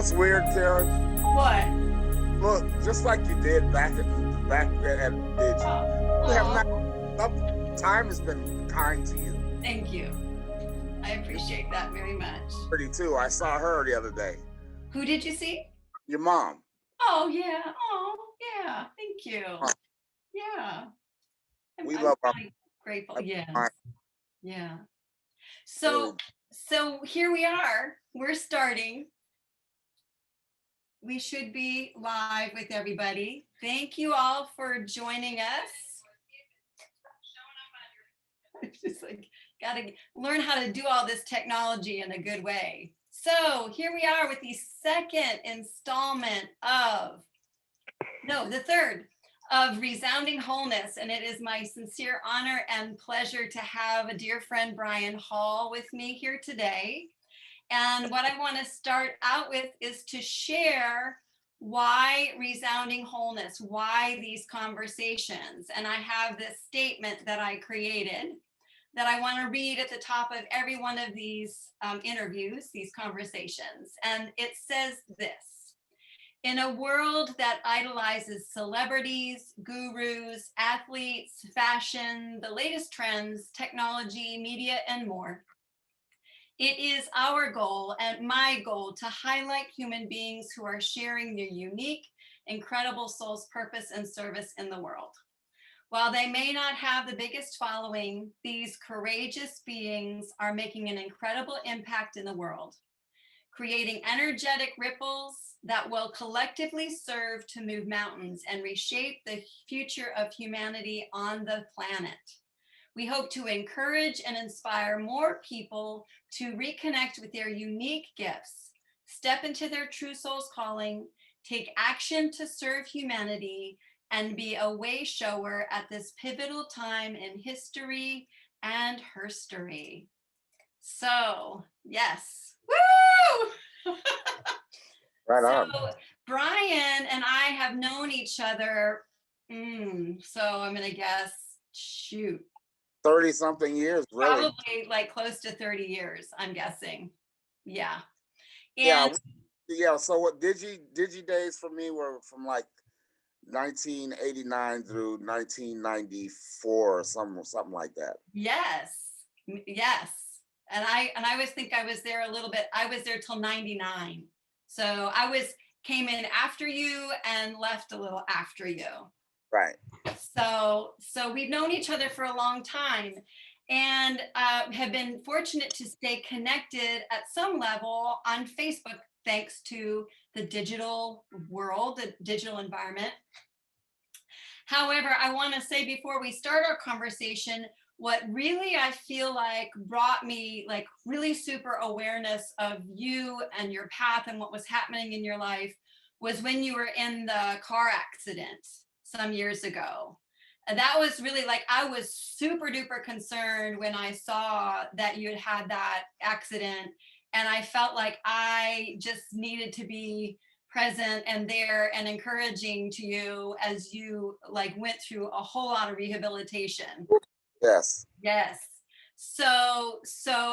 what's weird, Karen? What? Look, just like you did back at Digi. You have not. Time has been kind to you. Thank you. I appreciate that very much. 32. I saw her the other day. Who did you see? Your mom. Oh yeah. Oh yeah. Thank you. Yeah. We I'm love her. really grateful. Yes. Yeah. So here we are. We're starting. We should be live with everybody. Thank you all for joining us. It's just like, gotta learn how to do all this technology in a good way. So here we are with the second installment the third of ReSounding Wholeness. And it is my sincere honor and pleasure to have a dear friend, Brian Hall, with me here today. And what I want to start out with is to share why ReSounding Wholeness, why these conversations. And I have this statement that I created that I want to read at the top of every one of these interviews, these conversations. And it says this: in a world that idolizes celebrities, gurus, athletes, fashion, the latest trends, technology, media, and more, it is our goal and my goal to highlight human beings who are sharing their unique, incredible soul's purpose and service in the world. While they may not have the biggest following, these courageous beings are making an incredible impact in the world, creating energetic ripples that will collectively serve to move mountains and reshape the future of humanity on the planet. We hope to encourage and inspire more people to reconnect with their unique gifts, step into their true soul's calling, take action to serve humanity, and be a way shower at this pivotal time in history and herstory. So, yes. Woo! Right on. So, Brian and I have known each other, so I'm going to guess, 30-something years, really. Probably like close to 30 years, I'm guessing. Yeah. And yeah. So what Digi days for me were from like 1989 through 1994 or something like that. Yes. And I always think I was there a little bit. I was there till 99. So came in after you and left a little after you. Right. So we've known each other for a long time and have been fortunate to stay connected at some level on Facebook, thanks to the digital world, the digital environment. However, I want to say before we start our conversation, what really I feel like brought me like really super awareness of you and your path and what was happening in your life was when you were in the car accident some years ago. And that was really like, I was super duper concerned when I saw that you had that accident. And I felt like I just needed to be present and there and encouraging to you as you like went through a whole lot of rehabilitation. Yes. So,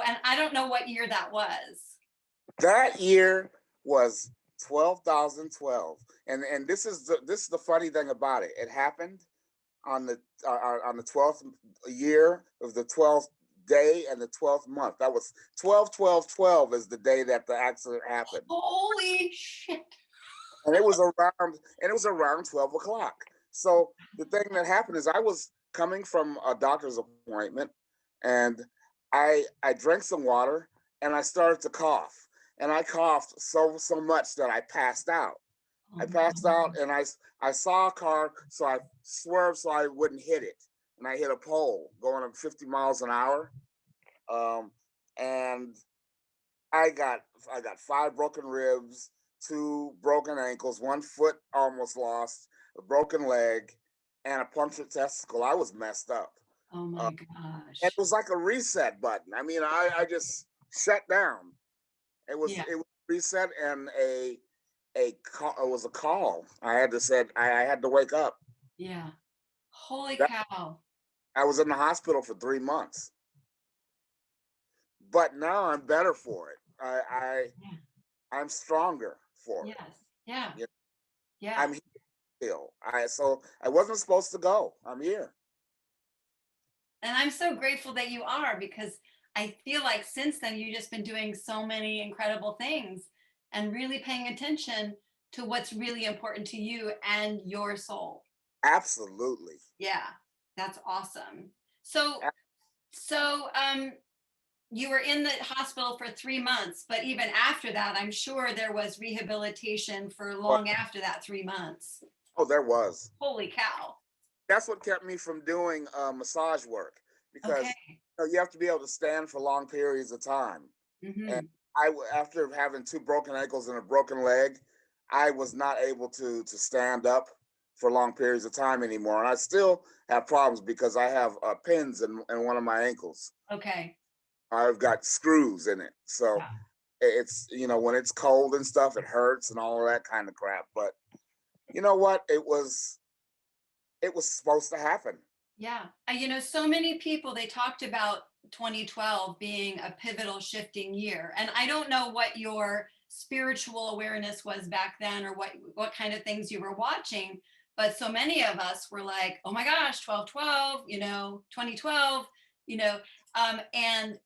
and I don't know what year that was. That year was 12,012, and this is the funny thing about it. It happened on the 12th year of the 12th day and the 12th month. That was 12/12/12 is the day that the accident happened. Holy shit! And it was around 12 o'clock. So the thing that happened is I was coming from a doctor's appointment, and I drank some water, and I started to cough, and I coughed so much that I passed out. I passed out, and I saw a car, so I swerved so I wouldn't hit it, and I hit a pole going at 50 miles an hour, and I got 5 broken ribs, 2 broken ankles, 1 foot almost lost, a broken leg, and a punctured testicle. I was messed up. Oh my gosh! And it was like a reset button. I mean, I just shut down. It was reset, and it was a call. I had to wake up. Yeah. Holy cow! I was in the hospital for 3 months, but now I'm better for it. I'm stronger for it. Yes. Yeah. You know, Yeah. I'm here still. So I wasn't supposed to go. I'm here. And I'm so grateful that you are, because I feel like since then you've just been doing so many incredible things and really paying attention to what's really important to you and your soul. Absolutely. Yeah, that's awesome. So, so you were in the hospital for 3 months, but even after that, I'm sure there was rehabilitation for But, long after that 3 months. oh, there was. Holy cow. That's what kept me from doing massage work Okay. because you have to be able to stand for long periods of time. And Mm-hmm. after having two broken ankles and a broken leg, I was not able to stand up for long periods of time anymore. And I still have problems because I have pins in one of my ankles. Okay. I've got screws in it. So Yeah. it's, when it's cold and stuff, it hurts and all of that kind of crap. But you know what? It was supposed to happen. Yeah. So many people, they talked about 2012 being a pivotal shifting year. And I don't know what your spiritual awareness was back then, or what kind of things you were watching, but so many of us were like, oh my gosh, 1212, 2012, you know, and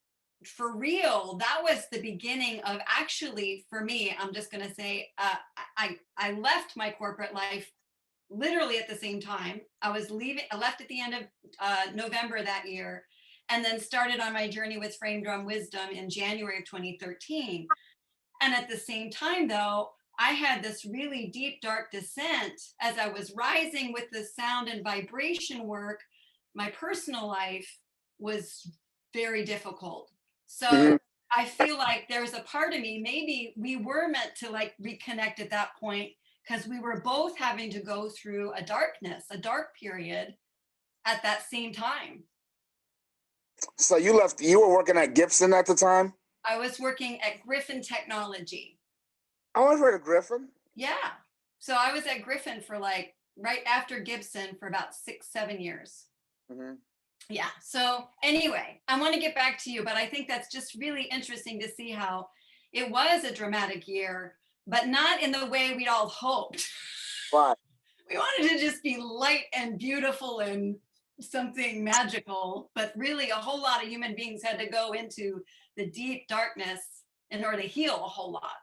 for real, that was the beginning of, actually, for me, I'm just going to say, I left my corporate life literally at the same time. I left at the end of November that year, and then started on my journey with Frame Drum Wisdom in January of 2013. And at the same time, though, I had this really deep, dark descent as I was rising with the sound and vibration work. My personal life was very difficult. So Mhm. I feel like there's a part of me, maybe we were meant to like reconnect at that point, because we were both having to go through a dark period at that same time. So you were working at Gibson at the time? I was working at Griffin Technology. Oh, I've heard of Griffin. Yeah. So I was at Griffin for like right after Gibson for about 6, 7 years. Hmm. Yeah. So anyway, I want to get back to you, but I think that's just really interesting to see how it was a dramatic year, but not in the way we'd all hoped. Right. We wanted to just be light and beautiful and something magical, but really a whole lot of human beings had to go into the deep darkness in order to heal a whole lot.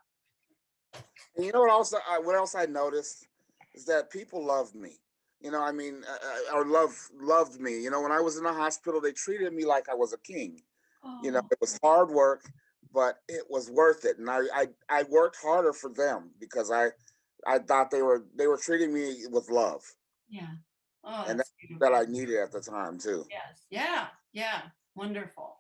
And you know what else I noticed is that people loved me. I mean, or loved me. When I was in the hospital, they treated me like I was a king. Oh, It was hard work, but it was worth it. And I worked harder for them because I thought they were treating me with love, yeah. Oh, and that's that beautiful. I needed at the time too. Yes. Yeah. Yeah. Wonderful.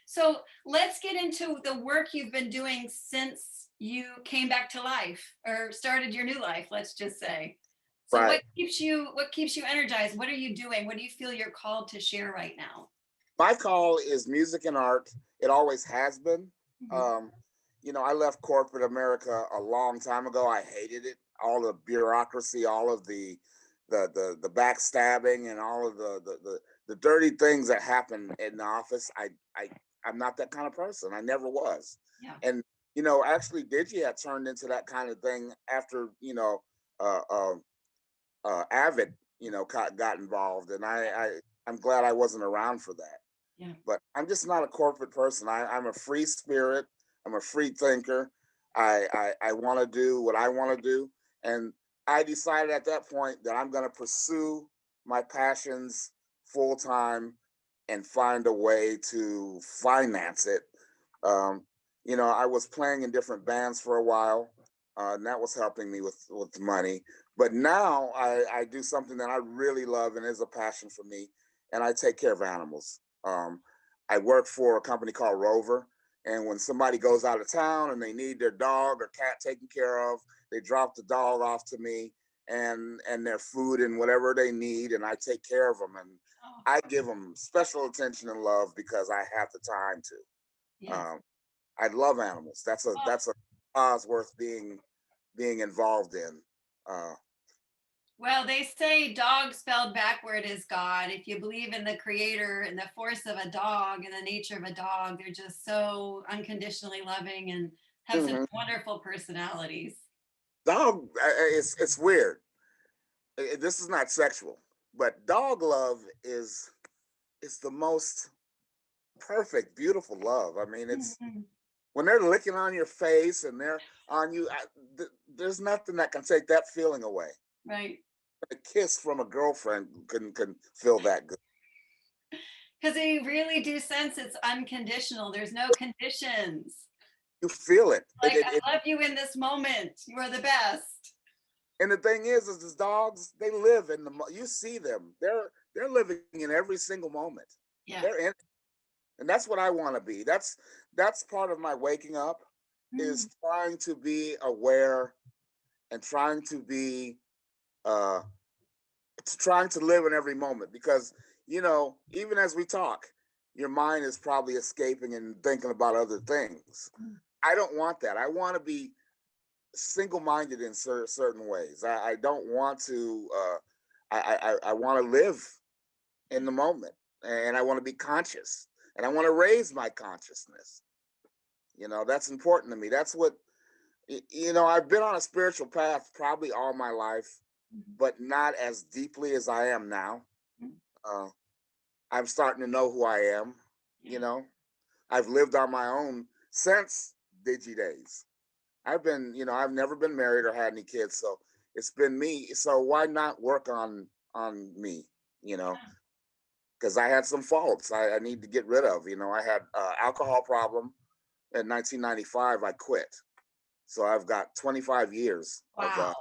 So let's get into the work you've been doing since you came back to life, or started your new life, let's just say. So Right. what keeps you energized? What are you doing? What do you feel you're called to share right now? My call is music and art. It always has been. Mhm. Um, I left corporate America a long time ago. I hated it. All the bureaucracy, all of the backstabbing, and all of the dirty things that happen in the office. I'm not that kind of person. I never was. Yeah. And actually, Digi had turned into that kind of thing after uh, uh, Avid got involved, and I'm glad I wasn't around for that. Yeah. But I'm just not a corporate person. I'm a free spirit. I'm a free thinker. I want to do what I want to do. And I decided at that point that I'm going to pursue my passions full time and find a way to finance it. Um, I was playing in different bands for a while, and that was helping me with money. But now I do something that I really love and is a passion for me, and I take care of animals. I work for a company called Rover, and when somebody goes out of town and they need their dog or cat taken care of, they drop the dog off to me and their food and whatever they need, and I take care of them, and Oh, I give them special attention and love because I have the time to. yes. I love animals. Oh, That's a cause worth being involved in. Uh, well, they say dog spelled backward is God. If you believe in the creator and the force of a dog and the nature of a dog, they're just so unconditionally loving and have such mhm. wonderful personalities. Dog, it's weird. This is not sexual, but dog love is the most perfect, beautiful love. I mean, it's Mhm. when they're licking on your face and they're on you. There's nothing that can take that feeling away. Right. A kiss from a girlfriend can feel that good. Because they really do sense it's unconditional. There's no conditions. You feel it. Like, I love you in this moment. You are the best. And the thing is the dogs, they live in you see them. They're living in every single moment. Yeah. They're in, and that's what I want to be. That's part of my waking up Mm. is trying to be aware and trying to be uh trying to live in every moment because even as we talk, your mind is probably escaping and thinking about other things. I don't want that. I want to be single-minded in certain ways. I don't want to. I want to live in the moment, and I want to be conscious, and I want to raise my consciousness. That's important to me. That's what I've been on a spiritual path probably all my life, Mhm. but not as deeply as I am now. Mhm. Uh, I'm starting to know who I am. You Yeah. know, I've lived on my own since Digi days. I've never been married or had any kids, so it's been me. So why not work on me? You know, because I had some faults I need to get rid of. I had alcohol problem in 1995. I quit, so I've got 25 years of Wow.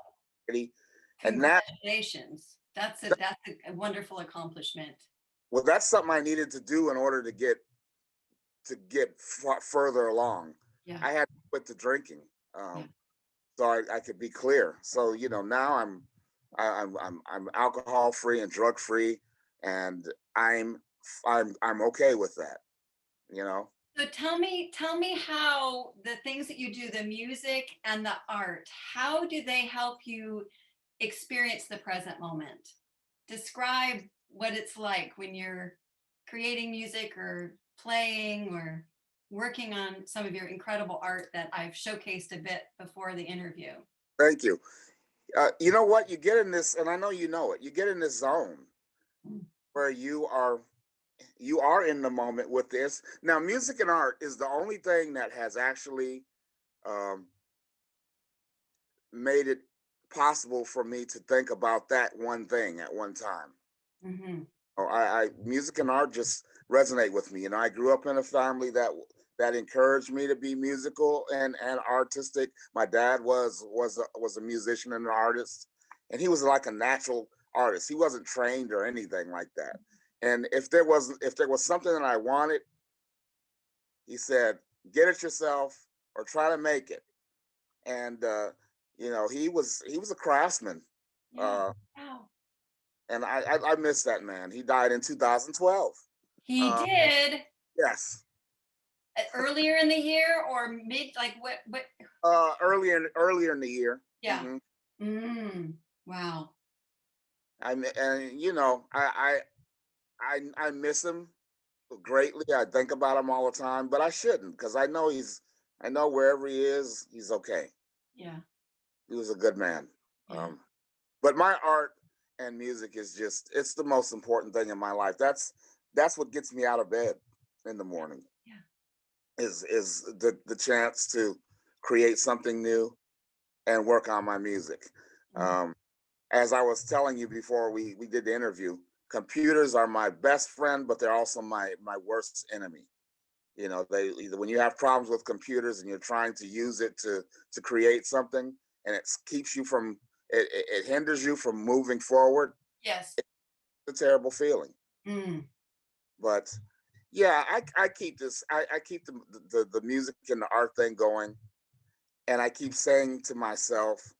and that Congratulations. That's a wonderful accomplishment. well, that's something I needed to do in order to get further along. Yeah. I had to quit the drinking. Yeah. So I could be clear. So now I'm alcohol free and drug free, and I'm I'm okay with that. You know, So tell me how the things that you do, the music and the art, how do they help you experience the present moment? Describe what it's like when you're creating music or playing or working on some of your incredible art that I've showcased a bit before the interview. thank you. You know what? You get in this, and I know you know it. You get in this zone Mm. where you are in the moment with this. Now, music and art is the only thing that has actually um, made it possible for me to think about that one thing at one time. Mhm. Music and art just resonate with me. I grew up in a family that encouraged me to be musical and artistic. My dad was a musician and an artist, and he was like a natural artist. He wasn't trained or anything like that. And if there was something that I wanted, he said, "Get it yourself or try to make it." And he was a craftsman. Yeah. Uh, Wow. and I miss that man. He died in 2012. He Uh, did. yes, Earlier in the year or mid, like what? earlier in the year. Yeah. hmm Mm. Wow. and I miss him greatly. I think about him all the time, but I shouldn't because I know wherever he is, he's okay. Yeah. He was a good man. Yeah. Um, but my art and music is just it's the most important thing in my life. That's what gets me out of bed in the morning. Yeah. Is the chance to create something new and work on my music. Mm. Um, as I was telling you before we did the interview, computers are my best friend, but they're also my worst enemy. They either when you have problems with computers and you're trying to use it to create something, and it keeps you from it hinders you from moving forward. Yes. It's a terrible feeling. Mm. But yeah, I keep this. I keep the music and the art thing going, and I keep saying to myself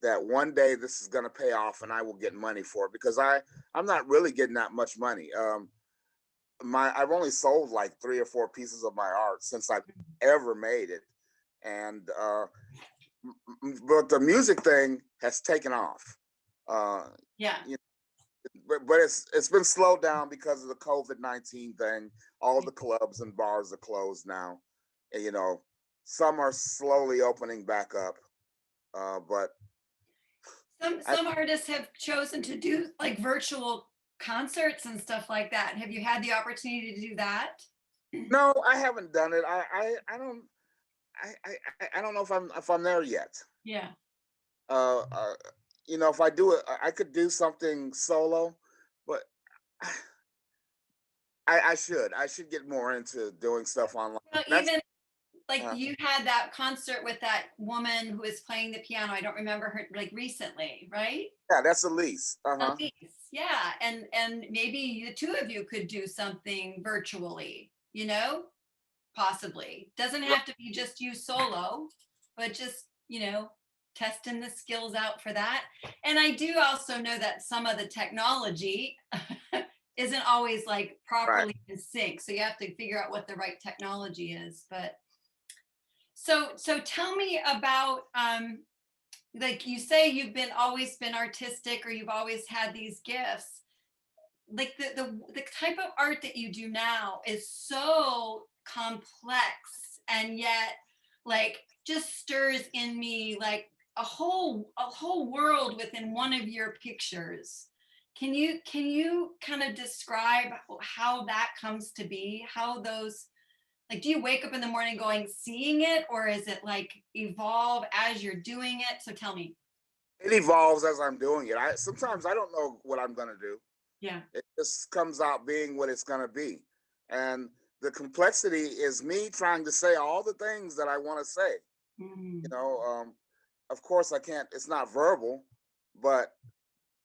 that one day this is going to pay off and I will get money for it because I'm not really getting that much money. I've only sold like 3 or 4 pieces of my art since I've ever made it, and but the music thing has taken off. Uh, Yeah. you but it's been slowed down because of the COVID-19 thing. All the clubs and bars are closed now. And, some are slowly opening back up. But Some artists have chosen to do like virtual concerts and stuff like that. Have you had the opportunity to do that? No, I haven't done it. I don't know if I'm there yet. Yeah. Uh, uh, if I do it, I could do something solo, but I should get more into doing stuff online. Well, That's even like uh, you had that concert with that woman who was playing the piano. I don't remember her, like recently, right? yeah, that's Elise. Uh-huh. Elise, yeah, and maybe the two of you could do something virtually, possibly. Doesn't Right. have to be just you solo, but just, testing the skills out for that. And I do also know that some of the technology isn't always like Right. properly in sync. So you have to figure out what the right technology is. But so tell me about like you say you've been always been artistic, or you've always had these gifts. Like the type of art that you do now is so complex, and yet like just stirs in me like a whole world within one of your pictures. Can you kind of describe how that comes to be, how those, like, do you wake up in the morning going seeing it, or is it like evolve as you're doing it? So tell me. It evolves as I'm doing it. I sometimes I don't know what I'm gonna do. Yeah. It just comes out being what it's gonna be, and the complexity is me trying to say all the things that I want to say. You Mm. know, of course I can't. It's not verbal, but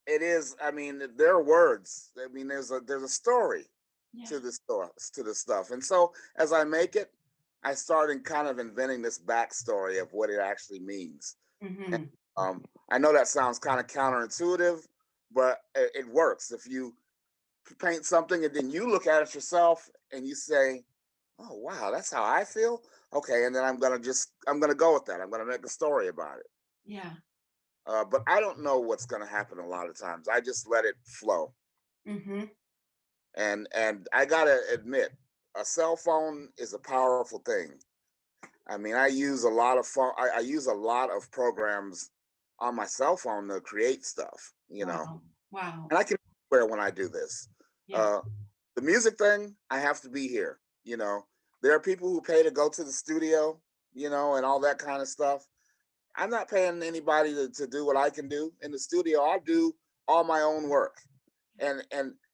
it is. I mean, there are words. I mean, there's a story Yeah. to the stuff, and so as I make it, I started kind of inventing this backstory of what it actually means. And, Hmm. I know that sounds kind of counterintuitive, but it works. If you paint something and then you look at it yourself and you say, "Oh wow, that's how I feel." Okay, and then I'm gonna go with that. I'm gonna make a story about it. Yeah. But I don't know what's gonna happen a lot of times. I just let it flow. Hmm. And I gotta admit, a cell phone is a powerful thing. I mean, I use a lot of I use a lot of programs on my cell phone to create stuff. Wow. Wow. And I can where when I do this. Yeah. Uh, the music thing, I have to be here. There are people who pay to go to the studio, and all that kind of stuff. I'm not paying anybody to do what I can do in the studio. I do all my own work, and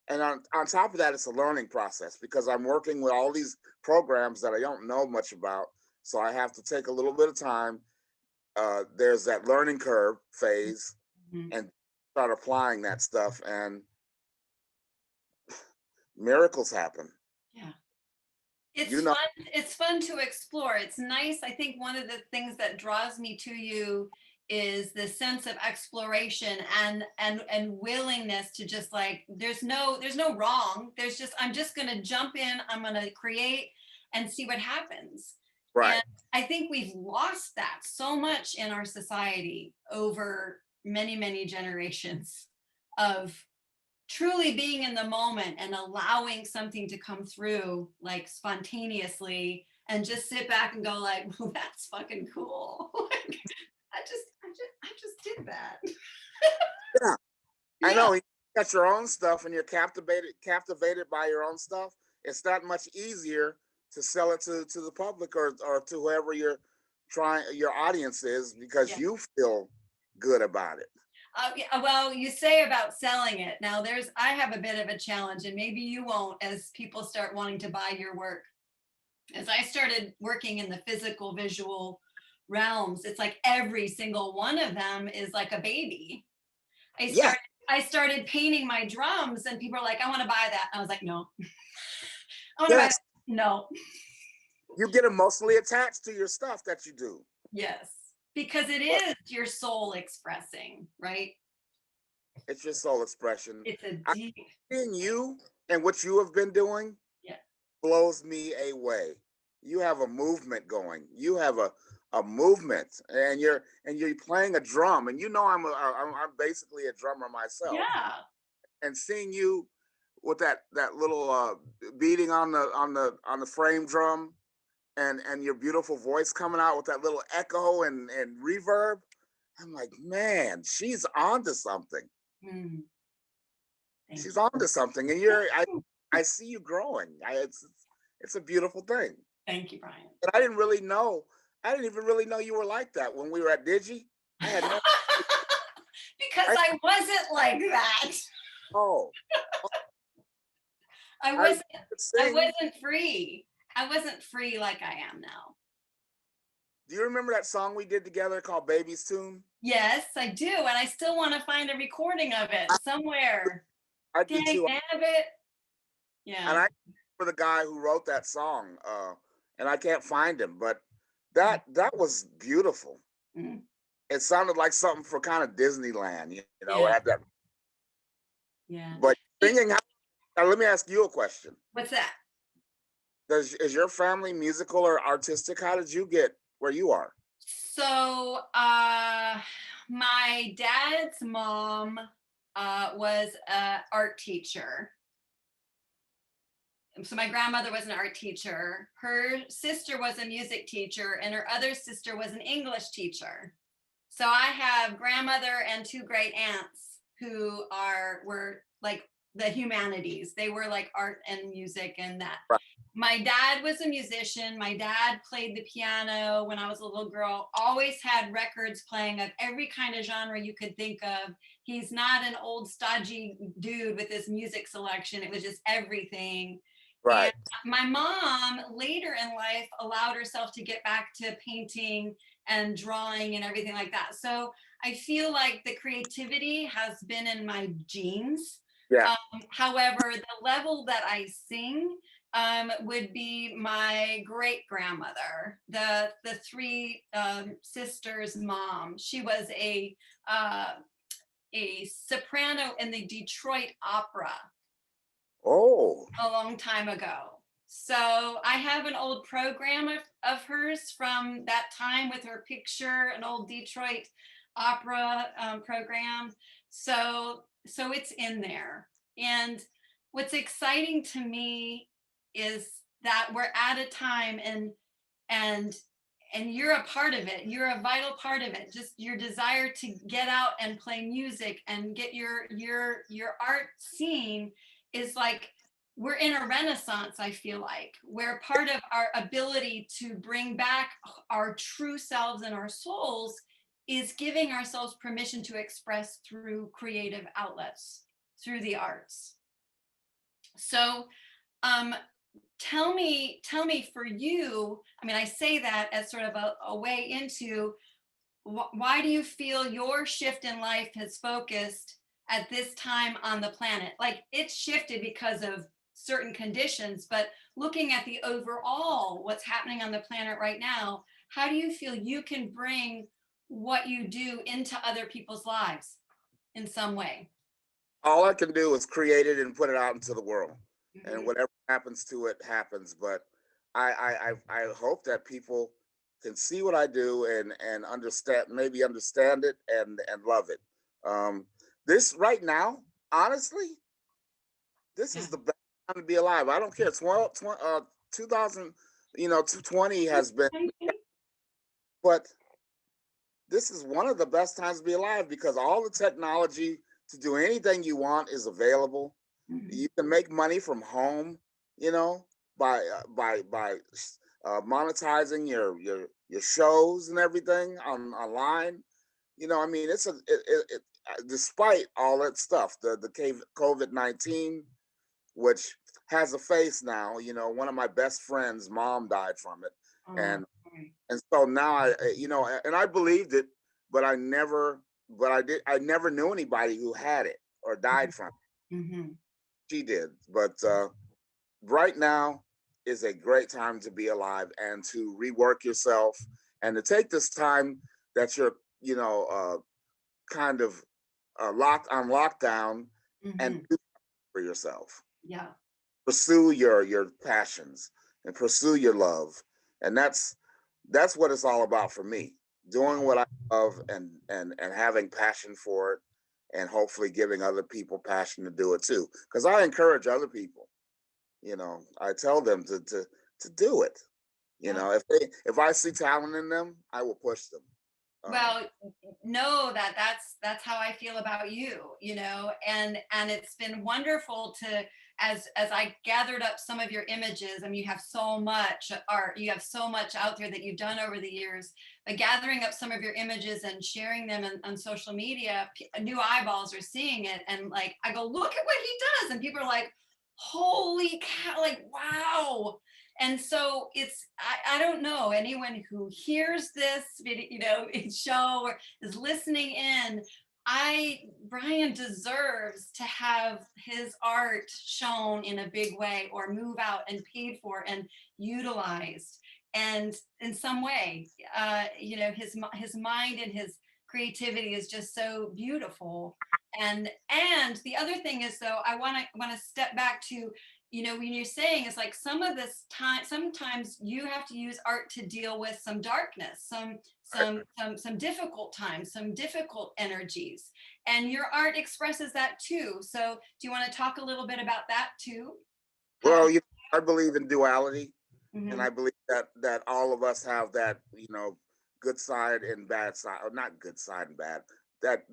on top of that, it's a learning process because I'm working with all these programs that I don't know much about. So I have to take a little bit of time. There's that learning curve phase, Mhm. and start applying that stuff, and miracles happen. Yeah. You It's know, fun. It's fun to explore. It's nice. I think one of the things that draws me to you is the sense of exploration and willingness to just like there's no wrong. There's just I'm just going to jump in, I'm going to create and see what happens. right? And I think we've lost that so much in our society over many, many generations of truly being in the moment and allowing something to come through like spontaneously and just sit back and go like, well, that's fucking cool. Like, I just did that. Yeah, I Yeah. know. You got your own stuff, and you're captivated by your own stuff. It's that much easier to sell it to the public or to whoever your audience is because Yeah. you feel good about it. Yeah, well, you say about selling it. Now, I have a bit of a challenge, and maybe you won't as people start wanting to buy your work. As I started working in the physical visual realms, it's like every single one of them is like a baby. I Yeah, started I started painting my drums, and people are like, I want to buy that. I was like, no. I want to buy that. yes, No. you get emotionally attached to your stuff that you do. Yes. Because it But is your soul expressing, right? it's your soul expression. It's a I deep, Seeing you and what you have been doing yeah. blows me away. You have a movement going. You have a movement, and you're playing a drum, and I'm basically a drummer myself. Yeah. And seeing you with that little beating on the frame drum, and your beautiful voice coming out with that little echo and reverb. I'm like, man, she's onto something. Mm, thank She's you. onto something, and I see you growing. It's a beautiful thing. Thank you, Brian. And I didn't really know. I didn't even really know you were like that when we were at Digi. I had no. Because I I wasn't like that. oh, I I wasn't could I sing. wasn't free. I wasn't free like I am now. Do you remember that song we did together called "Baby's Tune"? Yes, I do. And I still want to find a recording of it somewhere. I do Dag too. nabbit. And Yeah. I for the guy who wrote that song, and I can't find him, but Mm, that was beautiful. mm, It sounded like something for kind of Disneyland, you know. It yeah. had that, Yeah. but singing. Now, let me ask you a question. What's that? Is your family musical or artistic? How did you get where you are? So, my dad's mom was an art teacher. So my grandmother was an art teacher. Her sister was a music teacher, and her other sister was an English teacher. So I have grandmother and two great aunts who were like the humanities. They were like art and music and that. Right. My dad was a musician. My dad played the piano when I was a little girl, always had records playing of every kind of genre you could think of. He's not an old stodgy dude with his music selection. It was just everything. And Right. my mom later in life allowed herself to get back to painting and drawing and everything like that. So I feel like the creativity has been in my genes. Yeah. However, the level that I sing would be my great grandmother, the three sisters' mom. She was a soprano in the Detroit Opera Oh. a long time ago. So I have an old program of hers from that time with her picture, an old Detroit opera program. So it's in there. And what's exciting to me is that we're at a time and and you're a part of it. You're a vital part of it. Just your desire to get out and play music and get your art seen is like we're in a renaissance. I feel like where part of our ability to bring back our true selves and our souls is giving ourselves permission to express through creative outlets, through the arts. So um, tell me for you, I mean, I say that as sort of a way into why do you feel your shift in life has focused at this time on the planet? Like it's shifted because of certain conditions, but looking at the overall, what's happening on the planet right now, how do you feel you can bring what you do into other people's lives in some way? All I can do is create it and put it out into the world, and Mm-hmm. whatever happens to it happens. But I hope that people can see what I do and understand, maybe understand it and love it. Um, this right now, honestly, this Yeah. is the best time to be alive. I don't care. 2000, 220 has been, but this is one of the best times to be alive because all the technology to do anything you want is available. Mm-hmm. You can make money from home, you know, by monetizing your shows and everything online. You know, I mean, despite all that stuff, the COVID-19, which has a face now. You know, one of my best friends' mom died from it, Oh, and sorry. and so now and I believed it, but I never knew anybody who had it or died from it. Mm-hmm. She did, but right now is a great time to be alive and to rework yourself and to take this time that you're, kind of locked on lockdown and Mm-hmm. do for yourself. Yeah. Pursue your passions and pursue your love, and that's what it's all about for me. Doing what I love and having passion for it, and hopefully giving other people passion to do it too. Because I encourage other people. I tell them to do it. Yeah. If I see talent in them, I will push them. Well, know that that's how I feel about you, and it's been wonderful to as I gathered up some of your images. I mean, you have so much art, you have so much out there that you've done over the years, but gathering up some of your images and sharing them on social media, new eyeballs are seeing it, and like I go, look at what he does, and people are like, holy cow, like wow. And so I don't know anyone who hears this video, show or is listening in. Brian deserves to have his art shown in a big way or move out and paid for and utilized. And in some way, his mind and his creativity is just so beautiful. And the other thing is, though, I want to step back to, when you're saying it's like some of this time, sometimes you have to use art to deal with some darkness, some difficult times, some difficult energies, and your art expresses that too. So do you want to talk a little bit about that too? Well, I believe in duality, and Mm-hmm. I believe that all of us have that, good side and bad side, or not good side and bad, that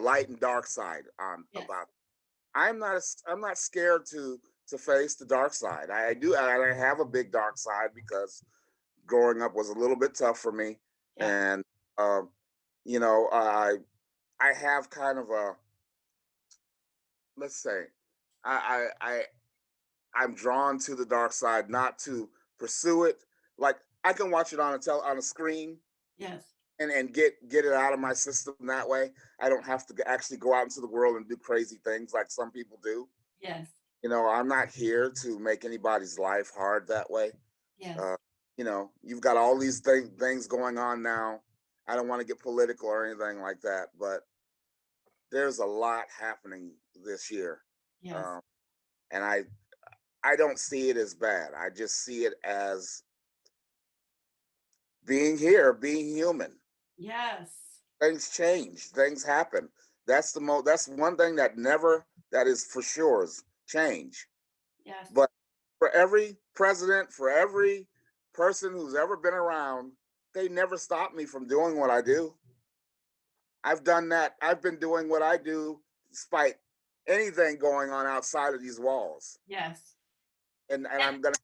light and dark side Yes. about. I'm not scared to face the dark side. I do. I have a big dark side because growing up was a little bit tough for me, Yeah. and um, you know, I have kind of a, let's say, I I'm drawn to the dark side, not to pursue it. Like I can watch it on a screen Yes. and get it out of my system that way. I don't have to actually go out into the world and do crazy things like some people do. Yes. I'm not here to make anybody's life hard that way. Yes. Uh, you've got all these things going on now. I don't want to get political or anything like that, but there's a lot happening this year, Yes. um, and I don't see it as bad. I just see it as being here, being human. Yes. Things change, things happen. That's one thing that is for sure is change. Yes. But for every president, for every person who's ever been around, they never stopped me from doing what I do. I've done that. I've been doing what I do despite anything going on outside of these walls. Yes. And I'm gonna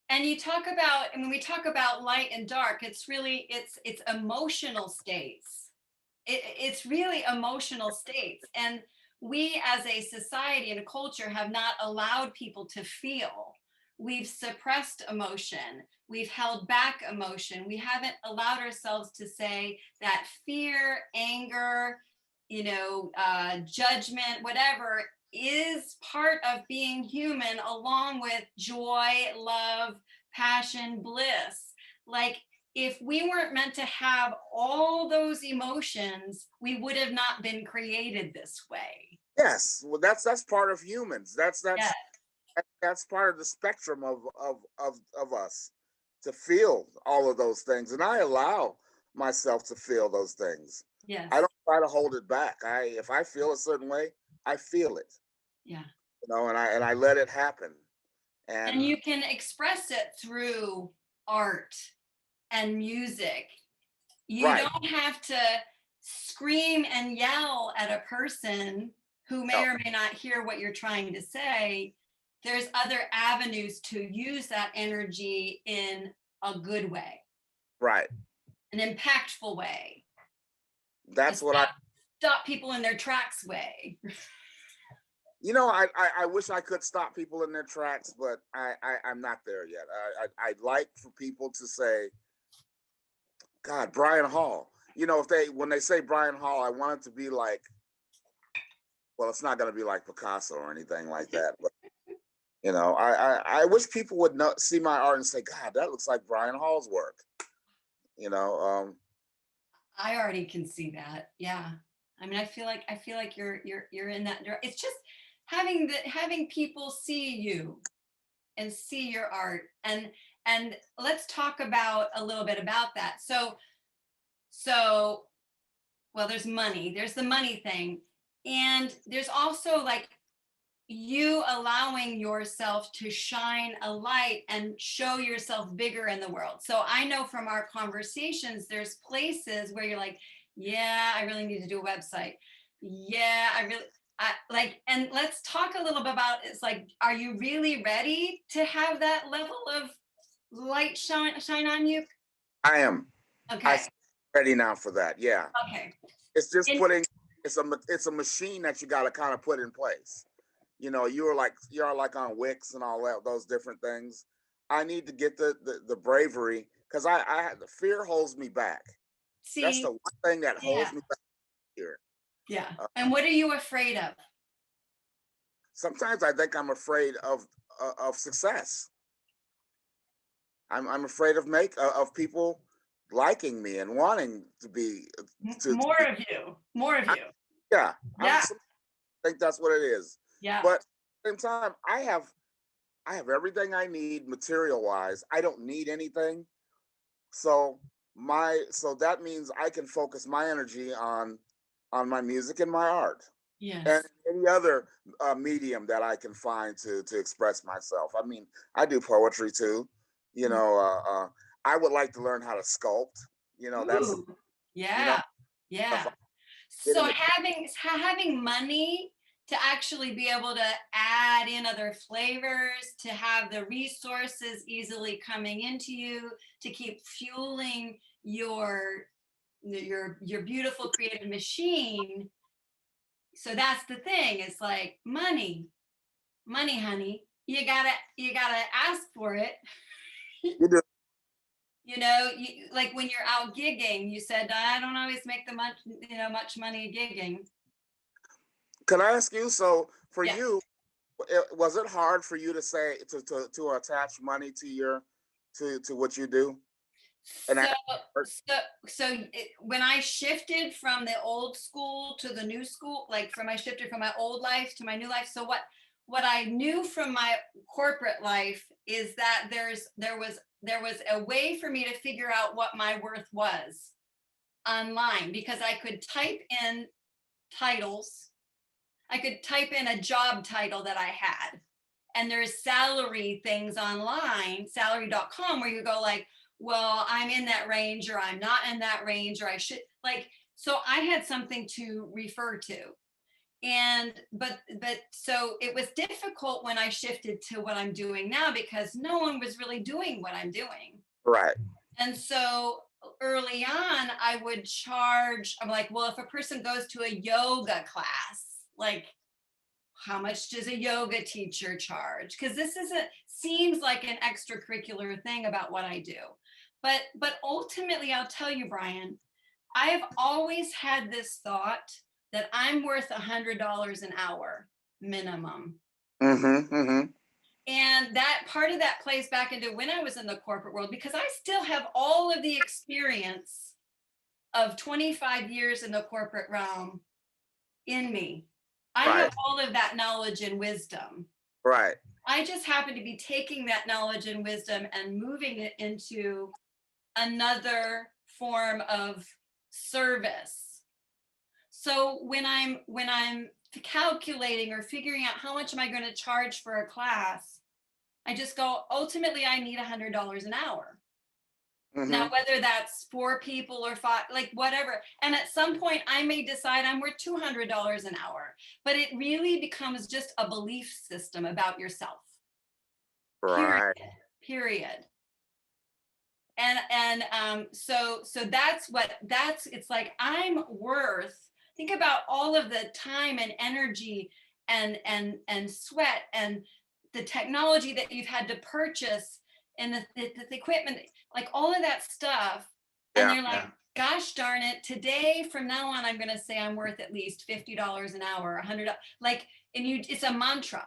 And you talk about, and when we talk about light and dark, it's really it's emotional states. It's really emotional states, and we as a society and a culture have not allowed people to feel. We've suppressed emotion, we've held back emotion, we haven't allowed ourselves to say that fear, anger, judgment, whatever, is part of being human, along with joy, love, passion, bliss. Like, if we weren't meant to have all those emotions, we would have not been created this way. yes, well that's part of humans. Yeah. That's part of the spectrum of us to feel all of those things, and I allow myself to feel those things. Yes. I don't try to hold it back. If I feel a certain way, I feel it. Yeah. And I let it happen. And And you can express it through art and music. You right, don't have to scream and yell at a person who may no, or may not hear what you're trying to say. There's other avenues to use that energy in a good way, right. an impactful way, a That's what stop people in their tracks way. I wish I could stop people in their tracks, but I'm not there yet. I'd like for people to say, God, Brian Hall. If when they say Brian Hall, I want it to be like, well, it's not going to be like Picasso or anything like that, but I wish people would see my art and say, God, that looks like Brian Hall's work. You know, I already can see that. Yeah. I mean, I feel like you're in that. It's just having people see you and see your art, and let's talk about a little bit about that. So well, there's money. There's the money thing, and there's also like you allowing yourself to shine a light and show yourself bigger in the world. So I know from our conversations, there's places where you're like, yeah, I really need to do a website. Yeah, I like, and let's talk a little bit about, it's like, are you really ready to have that level of light shine on you? I am. I'm Okay. ready now for that. Yeah. Okay. It's just And putting, it's a machine that you got to kind of put in place. You know, you're like on Wix and all that, those different things. I need to get the bravery, because I the fear holds me back. That's the see, one thing that yeah, holds me back here. yeah. Uh, And what are you afraid of? Sometimes I think I'm afraid of success. I'm afraid of people liking me and wanting to be to More be. of you, more of I, you. yeah, Yeah, think that's what it is. yeah. But at the same time, I have everything I need material wise. I don't need anything. So so that means I can focus my energy on my music and my art, and Yes. any other medium that I can find to express myself. I mean, I do poetry too. You know, I would like to learn how to sculpt. You know, that's Ooh, you know yeah, if yeah. I'm So getting it. having money to actually be able to add in other flavors, to have the resources easily coming into you, to keep fueling your beautiful creative machine. So that's the thing. It's like money, honey. You gotta ask for it. You do. You know, like when you're out gigging, you said I don't always make the much money gigging. Can I ask you? So for Yes. you, was it hard for you to say to attach money to your to what you do? And I, So when I shifted from the old school to the new school, like I shifted from my old life to my new life. So what I knew from my corporate life is that there was a way for me to figure out what my worth was online, because I could type in titles. I could type in a job title that I had, and there's salary things online, salary.com, where you go like, well, I'm in that range, or I'm not in that range, or I should, like, so I had something to refer to. And but so it was difficult when I shifted to what I'm doing now, because no one was really doing what I'm doing. right, And so early on, I would charge, I'm like, well, if a person goes to a yoga class, like, how much does a yoga teacher charge? Because this isn't seems like an extracurricular thing about what I do. But ultimately, I'll tell you, Brian, I have always had this thought that I'm worth $100 an hour minimum. mm-hmm, mm-hmm, And that part of that plays back into when I was in the corporate world, because I still have all of the experience of 25 years in the corporate realm in me. I have right, all of that knowledge and wisdom. right, I just happen to be taking that knowledge and wisdom and moving it into another form of service. So when I'm calculating or figuring out how much am I going to charge for a class, I just go, ultimately I need $100 an hour. Now, mm-hmm, whether that's 4 people or 5, like whatever. And at some point, I may decide I'm worth $200 an hour, but it really becomes just a belief system about yourself. Period. right. Period. So that's it's like I'm worth. Think about all of the time and energy and sweat and the technology that you've had to purchase, and the equipment, like all of that stuff. And Yeah, they're like, gosh darn it, today from now on, I'm going to say I'm worth at least $50 an hour, $100, like, and it's a mantra.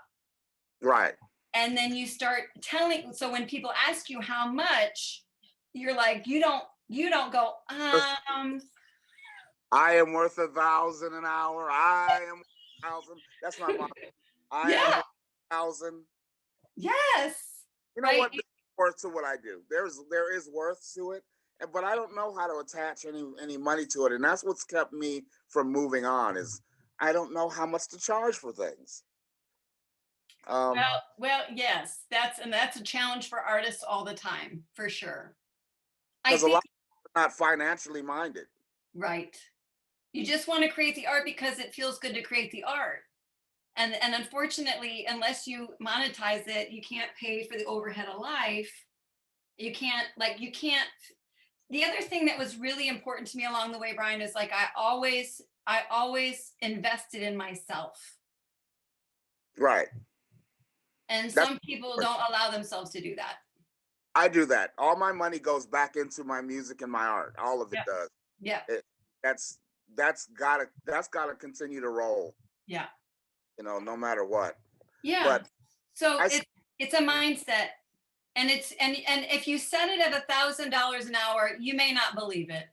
right. And then you start telling, so when people ask you how much, you're like, you don't go, I am worth 1,000 an hour. I am 1,000. That's my mom. I am yeah, 1,000. yes, You know right. what? There's worth to what I do. There is worth to it, but I don't know how to attach any money to it, and that's what's kept me from moving on. Is I don't know how much to charge for things. Well, yes, that's a challenge for artists all the time, for sure. I Because a lot think, of people are not financially minded. right. You just want to create the art because it feels good to create the art. And unfortunately, unless you monetize it, you can't pay for the overhead of life. You can't. The other thing that was really important to me along the way, Brian, is like I always invested in myself. Right. And That's some people don't allow themselves to do that. I do that. All my money goes back into my music and my art. All of it Yeah. does. Yeah. It, that's gotta continue to roll. Yeah. No matter what. Yeah. But So I it's a mindset. And if you set it at $1,000 an hour, you may not believe it.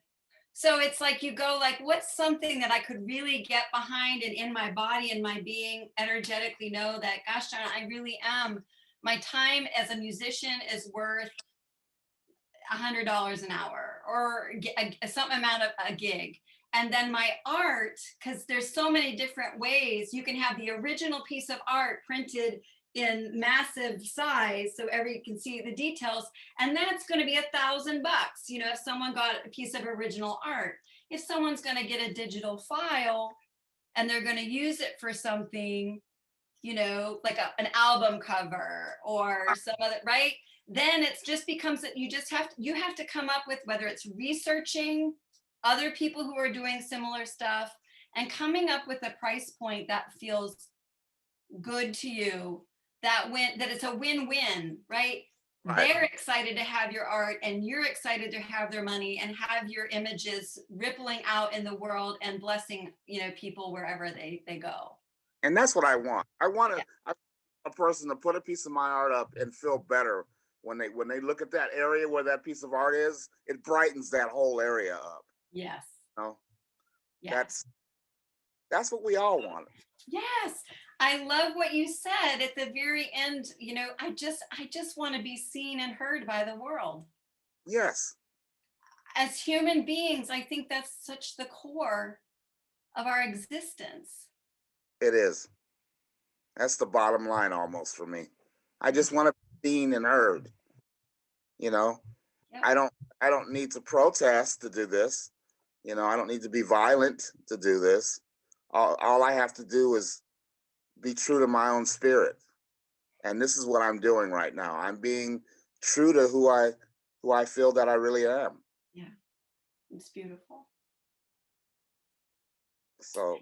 So it's like you go like, what's something that I could really get behind and in my body and my being energetically know that, gosh darn, I really am. My time as a musician is worth $100 an hour or some amount of a gig. And then my art, because there's so many different ways you can have the original piece of art printed in massive size so everybody can see the details, and that's going to be $1,000, if someone got a piece of original art. If someone's going to get a digital file and they're going to use it for something, like an album cover or some other, right? Then it just becomes that you have to come up with, whether it's researching other people who are doing similar stuff and coming up with a price point that feels good to you, that it's a win-win, right? right. They're excited to have your art and you're excited to have their money and have your images rippling out in the world and blessing, people wherever they go. And that's what I want. I want Yeah. a person to put a piece of my art up and feel better when they look at that area where that piece of art is. It brightens that whole area up. Yes. You know, Yeah. that's what we all want. Yes. I love what you said at the very end. I just want to be seen and heard by the world. Yes, As human beings, I think that's such the core of our existence. it is. That's the bottom line almost for me. I Yeah. just want to be seen and heard. You know, Yep. I don't need to protest to do this. I don't need to be violent to do this. All I have to do is be true to my own spirit. And this is what I'm doing right now. I'm being true to who I feel that I really am. Yeah. It's beautiful. So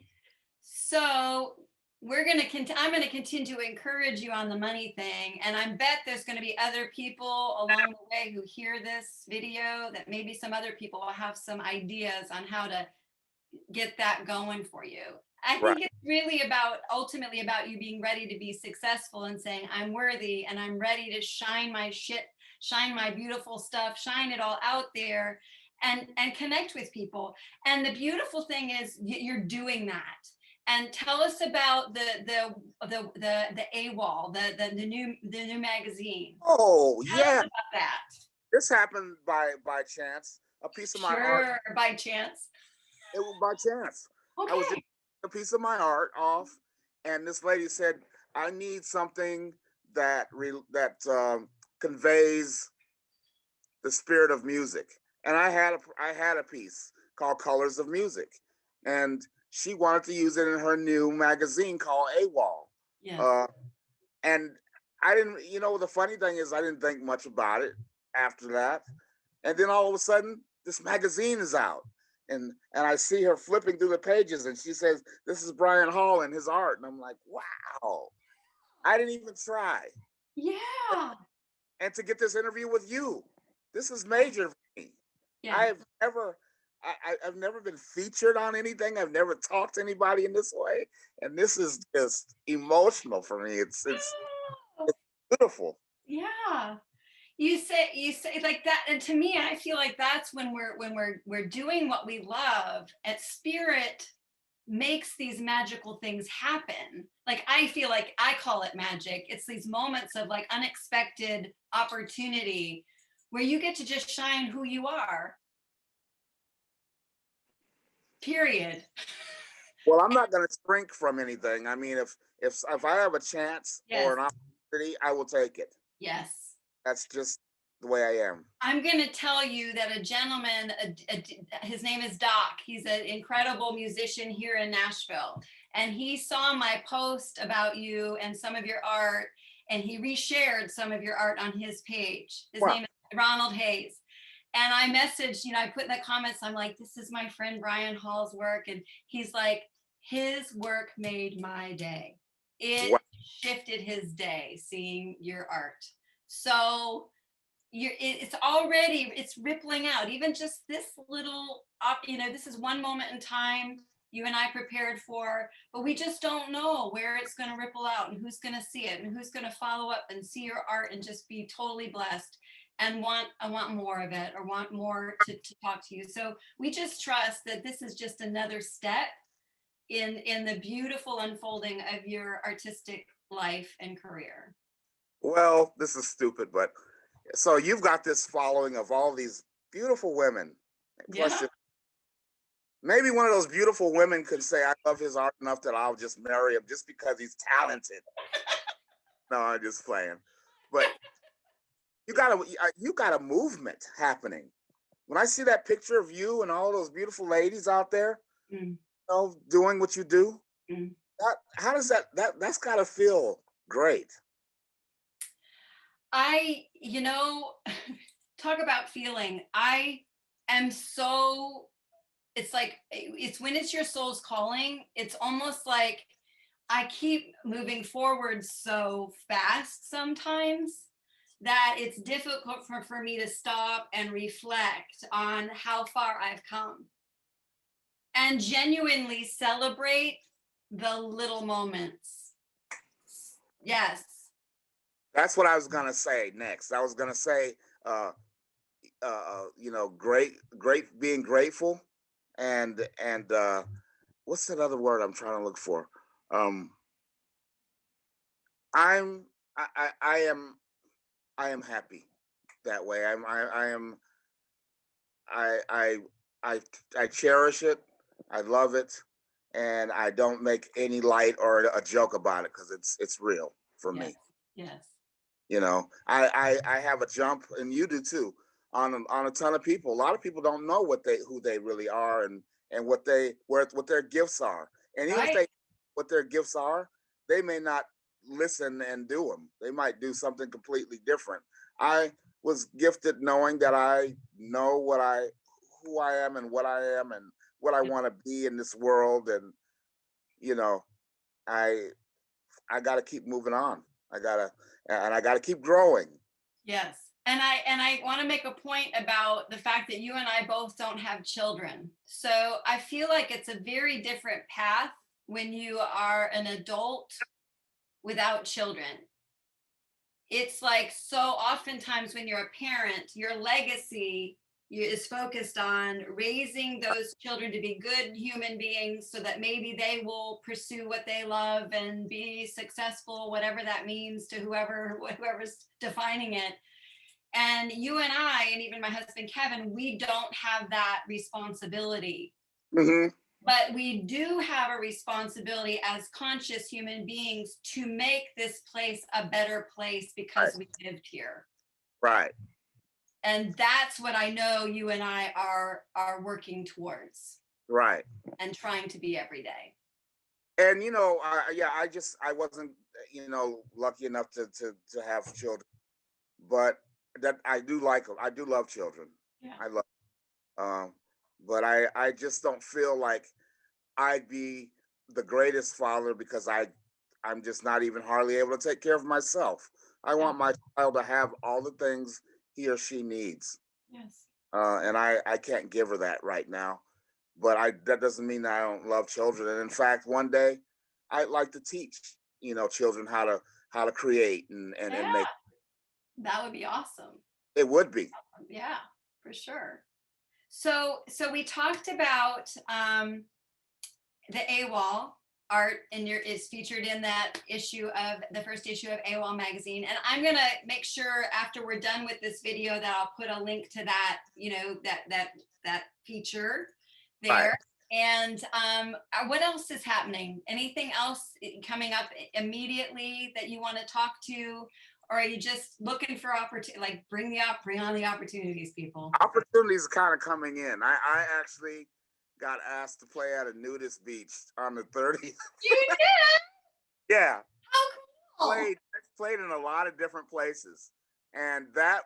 So I'm going to continue to encourage you on the money thing. And I bet there's going to be other people along the way who hear this video, that maybe some other people will have some ideas on how to get that going for you. I right. think it's really ultimately about you being ready to be successful and saying, I'm worthy and I'm ready to shine my shit, shine my beautiful stuff, shine it all out there and connect with people. And the beautiful thing is you're doing that. And tell us about the AWOL, the new magazine. Oh Tell us yeah, about that. this happened by chance. A piece of my art. Sure, by chance. It was by chance. I was just Okay. a piece of my art off, and this lady said, "I need something that conveys the spirit of music." And I had a piece called "Colors of Music," and she wanted to use it in her new magazine called AWOL. Yes. Uh, and I didn't. The funny thing is, I didn't think much about it after that. And then all of a sudden, this magazine is out, and I see her flipping through the pages, and she says, "This is Brian Hall and his art," and I'm like, "Wow!" I didn't even try. Yeah. And to get this interview with you, this is major for me. Yeah. I've never, I've never been featured on anything. I've never talked to anybody in this way, and this is just emotional for me. It's beautiful. Yeah. You say like that, and to me, I feel like that's when we're doing what we love, and spirit makes these magical things happen. Like, I feel like I call it magic. It's these moments of like unexpected opportunity where you get to just shine who you are. Period. Well, I'm not going to shrink from anything. I mean, If I have a chance or Yes. an opportunity, I will take it. Yes. That's just the way I am. I'm going to tell you that a gentleman, his name is Doc. He's an incredible musician here in Nashville. And he saw my post about you and some of your art, and he reshared some of your art on his page. His Wow. name is Ronald Hayes. And I messaged, I put in the comments, I'm like, this is my friend Brian Hall's work. And he's like, his work made my day. It Wow. shifted his day seeing your art. So it's rippling out. Even just this little, this is one moment in time you and I prepared for, but we just don't know where it's going to ripple out and who's going to see it and who's going to follow up and see your art and just be totally blessed and I want more of it, or want more to talk to you. So we just trust that this is just another step in the beautiful unfolding of your artistic life and career. Well, this is stupid, but so you've got this following of all these beautiful women. Plus, Yeah. maybe one of those beautiful women could say, I love his art enough that I'll just marry him just because he's talented. No, I'm just playing. But you got a movement happening. When I see that picture of you and all those beautiful ladies out there, doing what you do, how does that's got to feel great. Talk about feeling. I am so, it's when it's your soul's calling, it's almost like I keep moving forward so fast sometimes that it's difficult for me to stop and reflect on how far I've come and genuinely celebrate the little moments. Yes. That's what I was gonna say next. I was gonna say, great, being grateful, and what's that other word I'm trying to look for? Um, I'm I am happy that way. I I I I cherish it. I love it, and I don't make any light or a joke about it because it's real for Yes. me. Yes. I have a jump, and you do too, on a ton of people. A lot of people don't know who they really are, and what their gifts are. And even if Right. they what their gifts are, they may not listen and do them. They might do something completely different. I was gifted knowing that I know who I am and what I am and what I want to be in this world, and you know, I I got to keep moving on. I got to keep growing. Yes. And I want to make a point about the fact that you and I both don't have children. So I feel like it's a very different path when you are an adult without children. It's like, so oftentimes when you're a parent, your legacy is focused on raising those children to be good human beings so that maybe they will pursue what they love and be successful, whatever that means to whoever's defining it. And you and I, and even my husband Kevin, we don't have that responsibility. Mm-hmm. But we do have a responsibility as conscious human beings to make this place a better place because we lived here. Right. And that's what I know you and I are working towards. Right. And trying to be every day. And I wasn't lucky enough to have children, but that I do like them. I do love children. Yeah. I love, but I just don't feel like I'd be the greatest father because I'm just not even hardly able to take care of myself. I want my child to have all the things he or she needs. Yes. And I can't give her that right now. But that doesn't mean that I don't love children. And in fact, one day I'd like to teach, children how to create and make. That would be awesome. It would be. Yeah, for sure. So we talked about the AWOL art is featured in that the first issue of AWOL magazine. And I'm going to make sure after we're done with this video that I'll put a link to that, that feature there. Right. And what else is happening? Anything else coming up immediately that you want to talk to? Or are you just looking for opportunity, like bring on the opportunities, people? Opportunities are kind of coming in. I actually got asked to play at a nudist beach on the 30th. You did? Yeah, How cool. played in a lot of different places, and that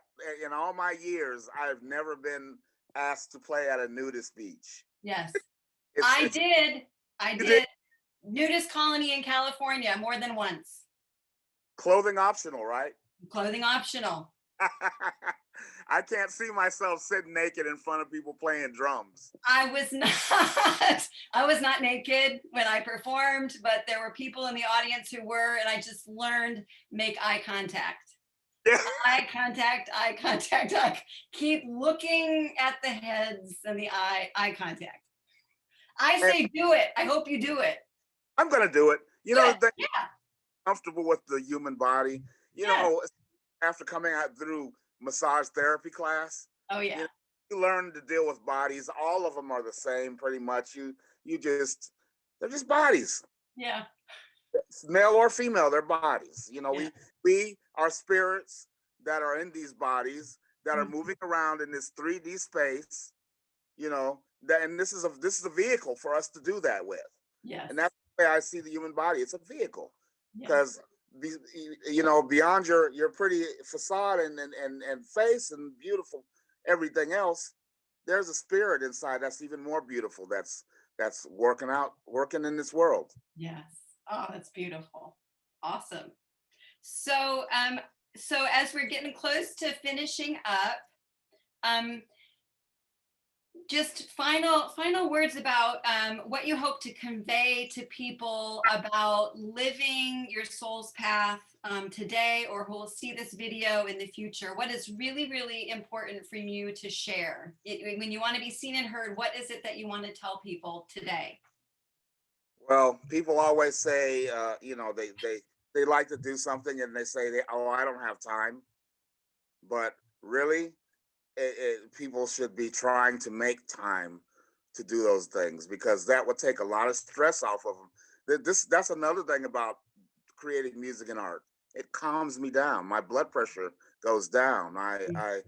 in all my years, I've never been asked to play at a nudist beach. Yes, It's I it's did. I you did did. Nudist colony in California more than once. clothing optional, right? Clothing optional. I can't see myself sitting naked in front of people playing drums. I was not I was not naked when I performed, but there were people in the audience who were, and I just learned make eye contact. Yeah. Eye contact, eye contact. I keep looking at the heads and the eye contact. I And say do it. I hope you do it. I'm gonna do it. You know, Good. the thing, Yeah. comfortable with the human body. You Yes. know, after coming out through massage therapy class, Oh you yeah. know, you learn to deal with bodies. All of them are the same, pretty much. You just they're just bodies, Yeah. male or female. They're bodies. You know, Yeah. we are spirits that are in these bodies that are Mhm. moving around in this 3D space. You know that, and this is a vehicle for us to do that with, Yes. and that's the way I see the human body. It's a vehicle Yes. because you know, beyond your pretty facade and face and beautiful everything else, there's a spirit inside that's even more beautiful, that's working in this world. Yes. Oh, that's beautiful. Awesome. So so as we're getting close to finishing up, um just final words about what you hope to convey to people about living your soul's path today, or who will see this video in the future. What is really, really important for you to share? When you want to be seen and heard, what is it that you want to tell people today? Well, people always say, you know, they like to do something and they say, oh, I don't have time. But really, people should be trying to make time to do those things, because that would take a lot of stress off of them. That's another thing about creating music and art. It calms me down. My blood pressure goes down. I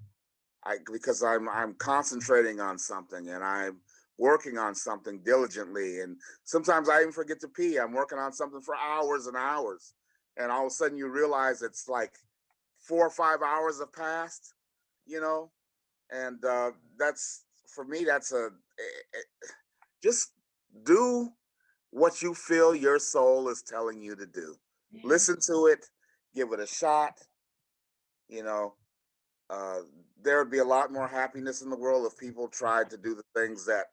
because I'm concentrating on something and I'm working on something diligently. And sometimes I even forget to pee. I'm working on something for hours and hours, and all of a sudden you realize it's like 4 or 5 hours have passed. You know, and that's for me. That's just do what you feel your soul is telling you to do. Yeah. Listen to it, give it a shot. You know, uh, there would be a lot more happiness in the world if people tried to do the things that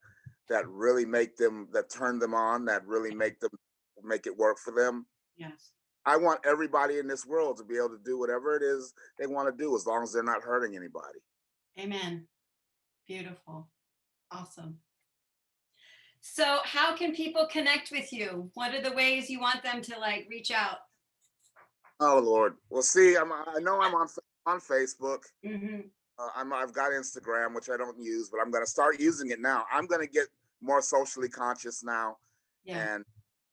really make them, that turn them on, that really make it work for them. Yes. I want everybody in this world to be able to do whatever it is they want to do, as long as they're not hurting anybody. Amen. Beautiful. Awesome. So how can people connect with you? What are the ways you want them to like reach out? Oh Lord. Well, see, I know I'm on Facebook. Mm-hmm. I've got Instagram, which I don't use, but I'm going to start using it now. I'm going to get more socially conscious now Yeah. and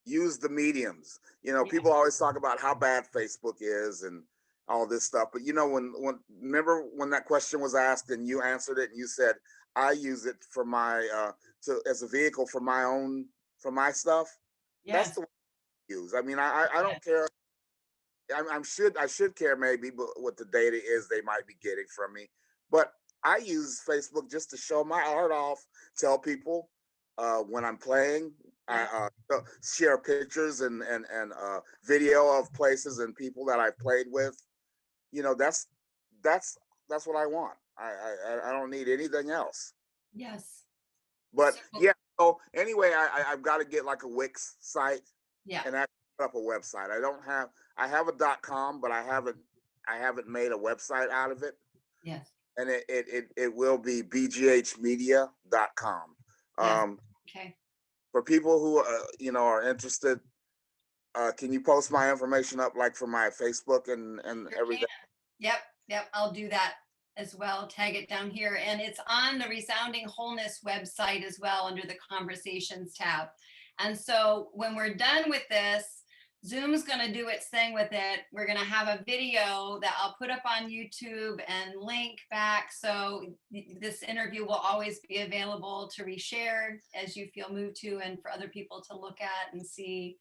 use the mediums. You know, Yeah. people always talk about how bad Facebook is and all this stuff, but you know, when remember when that question was asked and you answered it and you said, I use it for my to as a vehicle for my own, for my stuff. That's Yes. the way I use. I mean, I don't care. I should care maybe, but what the data is they might be getting from me. But I use Facebook just to show my art off, tell people when I'm playing. Yeah. Share pictures and video of places and people that I've played with. You know, that's that's what I want. I don't need anything else. Yes. But So, yeah. So anyway, I've got to get like a Wix site yeah. and I put up a website. I have a .com, but I haven't made a website out of it. Yes. And it will be bghmedia.com. Yes. Um, Okay. for people who you know, are interested, can you post my information up like for my Facebook and Sure can. everything? Yep. Yep. I'll do that. as well, tag it down here. And it's on the Resounding Wholeness website as well under the Conversations tab. And so when we're done with this, Zoom's going to do its thing with it. We're going to have a video that I'll put up on YouTube and link back. So this interview will always be available to reshare as you feel moved to, and for other people to look at and see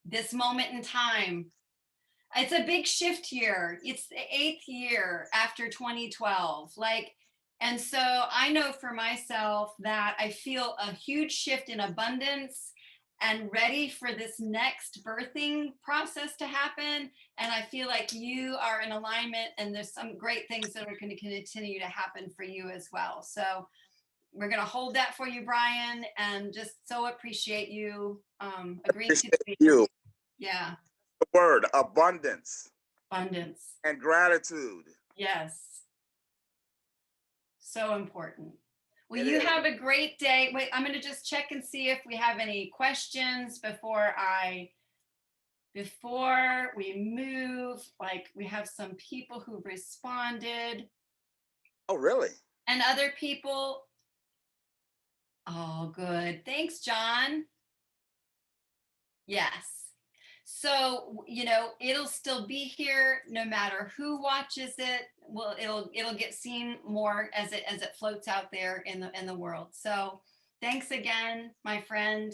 this moment in time. It's a big shift year. It's the 8th year after 2012. And so I know for myself that I feel a huge shift in abundance and ready for this next birthing process to happen. And I feel like you are in alignment, and there's some great things that are going to continue to happen for you as well. So we're going to hold that for you, Brian, and just so appreciate you agreeing to be here. You. Yeah. The word abundance. Abundance. And gratitude. Yes. So important. Well, you have a great day. Wait, I'm going to just check and see if we have any questions before we move. Like, we have some people who responded. Oh, really? And other people. Oh, good. Thanks, John. Yes. So, it'll still be here no matter who watches it. Well, it'll get seen more as it floats out there in the world. So thanks again, my friend.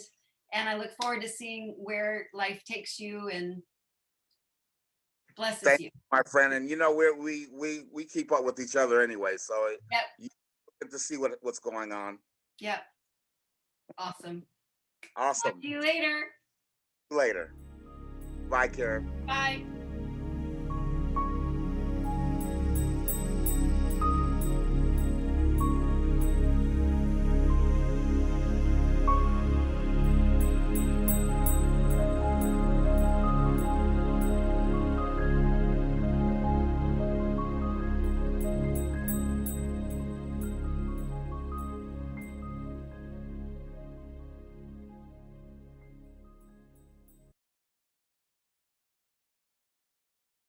And I look forward to seeing where life takes you and blesses Thank you. My friend. And we keep up with each other anyway. So you get to see what's going on. Yep. Awesome. Awesome. Talk to you later. Later. Bye, Karen. Bye.